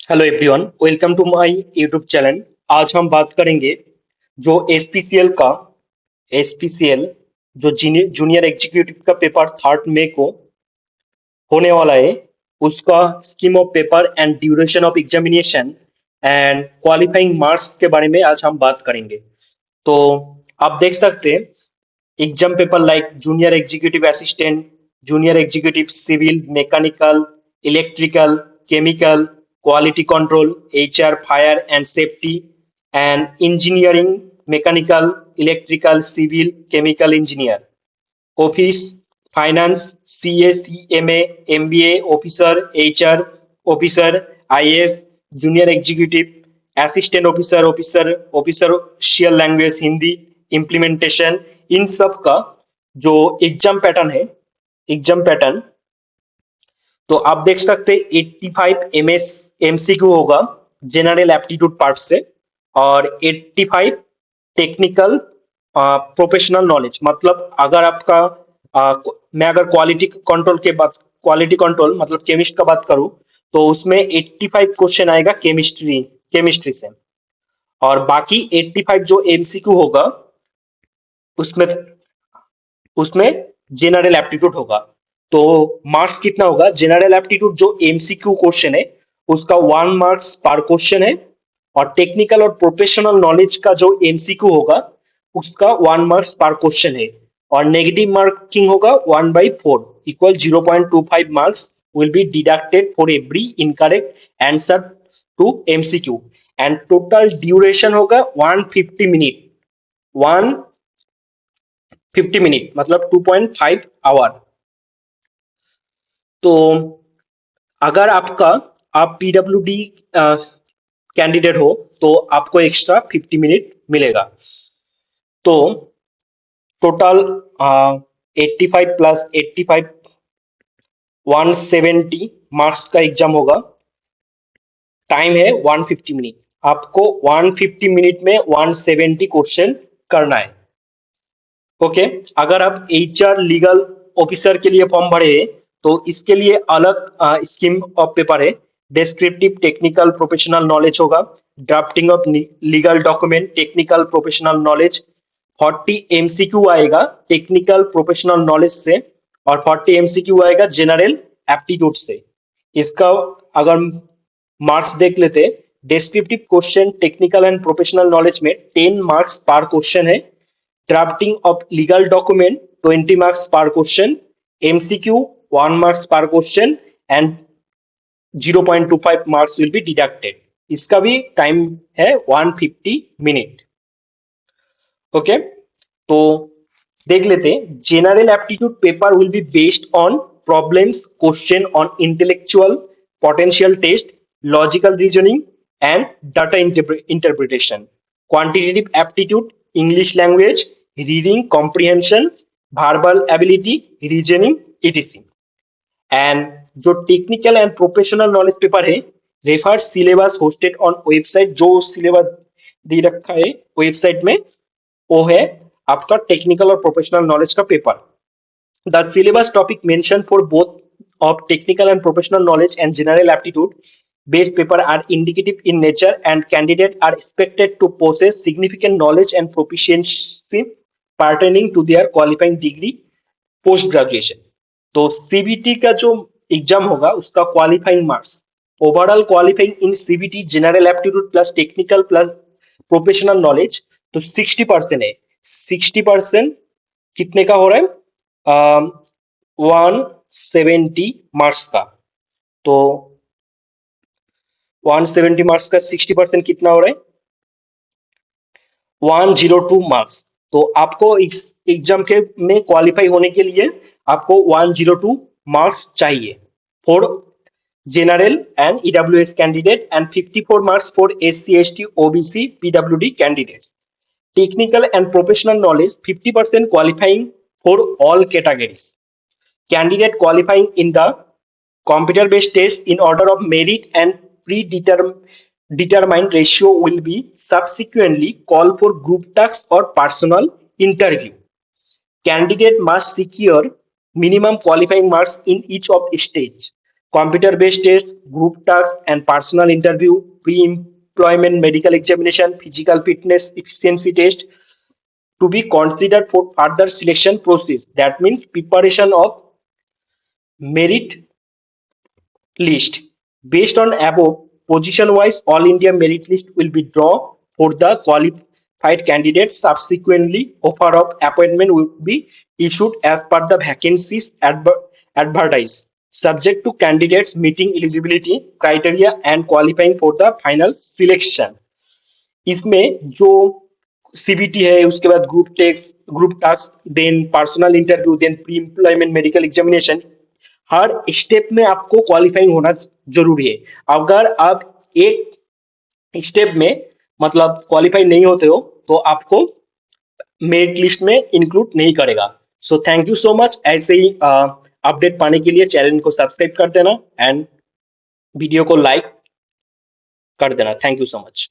Hello everyone, welcome to my YouTube channel. आज हम बात करेंगे जो एसपीसीएल का एसपीसीएल जो जूनियर एग्जीक्यूटिव का पेपर 3 मई को होने वाला है, उसका scheme of paper and duration of examination and qualifying marks के बारे में आज हम बात करेंगे। तो आप देख सकते हैं exam paper like junior executive assistant, junior executive civil, mechanical, electrical, chemical, quality control, HR, fire and safety, and engineering, mechanical, electrical, civil, chemical engineer, office, finance, CA, CMA, MBA officer, HR officer, IS, junior executive, assistant officer, official language Hindi, implementation, इन सब का जो exam pattern है, exam pattern तो आप देख सकते हैं 85 MS MCQ होगा जनरल एप्टीट्यूड पार्ट से, और 85 टेक्निकल प्रोफेशनल नॉलेज। मतलब अगर आपका मैं अगर क्वालिटी कंट्रोल मतलब केमिस्ट का बात करूं, तो उसमें 85 क्वेश्चन आएगा केमिस्ट्री केमिस्ट्री से, और बाकी 85 जो एमसीक्यू होगा उसमें उसमें जनरल एप्टीट्यूड होगा। तो मार्क्स कितना होगा? जनरल एप्टीट्यूड जो एमसीक्यू क्वेश्चन है उसका 1 मार्क्स पर क्वेश्चन है, और टेक्निकल और प्रोफेशनल नॉलेज का जो एमसीक्यू होगा उसका 1 मार्क्स पर क्वेश्चन है, और नेगेटिव मार्किंग होगा 1/4 equal 0.25 marks will be deducted for every incorrect answer to MCQ, and total duration होगा 150 मिनट, 150 मिनट मतलब 2.5 आवर। तो अगर आप पीडब्ल्यूडी कैंडिडेट हो तो आपको एक्स्ट्रा 50 मिनट मिलेगा। तो टोटल 85 प्लस 85 170 मार्क्स का एग्जाम होगा। टाइम है 150 मिनट। आपको 150 मिनट में 170 क्वेश्चन करना है। ओके, अगर आप एचआर लीगल ऑफिसर के लिए फॉर्म भरे हैं तो इसके लिए अलग स्कीम ऑफ पेपर है। डिस्क्रिप्टिव टेक्निकल प्रोफेशनल नॉलेज होगा, drafting of legal document technical professional knowledge, 40 MCQ आएगा टेक्निकल प्रोफेशनल नॉलेज से, और 40 एमसीक्यू आएगा जनरल एप्टीट्यूड से। इसका अगर मार्क्स देख लेते, descriptive question technical and professional knowledge में 10 मार्क्स पर क्वेश्चन है, drafting of legal document 20 marks per question, MCQ 1 marks per question, and 0.25 marks will be deducted। इसका भी टाइम है 150 मिनट। ओके, तो देख लेते हैं। General aptitude paper will be based on problems question on intellectual potential test, logical reasoning and data interpretation. Quantitative aptitude English language, reading comprehension, verbal ability, reasoning etc। And जो technical and professional knowledge paper है, refer syllabus hosted on website. जो syllabus दे रखा है website में वो है आपका टेक्निकल और प्रोफेशनल नॉलेज का paper. The syllabus topic mention for both of technical and professional knowledge and general aptitude based paper are indicative in nature, and candidates are expected to possess significant knowledge and proficiency pertaining to their qualifying degree post graduation। तो CBT का जो exam होगा उसका qualifying marks, overall qualifying in CBT general aptitude plus technical plus professional knowledge, तो 60% है। 60% कितने का हो रहा है? 170 मार्क्स का। तो 170 मार्क्स का 60% कितना हो रहा है? 102 मार्क्स। तो आपको इस एग्जाम के में क्वालिफाई होने के लिए आपको 102 मार्क्स चाहिए for general and EWS candidate, and 54 marks for SC ST OBC PWD candidates. Technical and professional knowledge 50% qualifying for all categories। Candidate qualifying in the computer-based test in order of merit and predetermined ratio will be subsequently called for group task or personal interview। Candidate must secure minimum qualifying marks in each of stage। computer based test, group task and personal interview, pre-employment medical examination, physical fitness efficiency test to be considered for further selection process. That means preparation of merit list. Based on above, position-wise, All India merit list will be drawn for the qualified candidates. Subsequently, offer of appointment will be issued as per the vacancies advertised, subject to candidates meeting eligibility criteria and qualifying for the final selection. इसमें जो CBT है, उसके बाद group task, then personal interview, then pre employment medical examination, हर step में आपको qualifying होना जरूरी है. अगर आप एक स्टेप में मतलब क्वालिफाई नहीं होते हो तो आपको मेरिट लिस्ट में इंक्लूड नहीं करेगा. So thank you so much. ऐसे ही अपडेट पाने के लिए चैनल को सब्सक्राइब कर देना एंड वीडियो को लाइक कर देना. Thank you so much.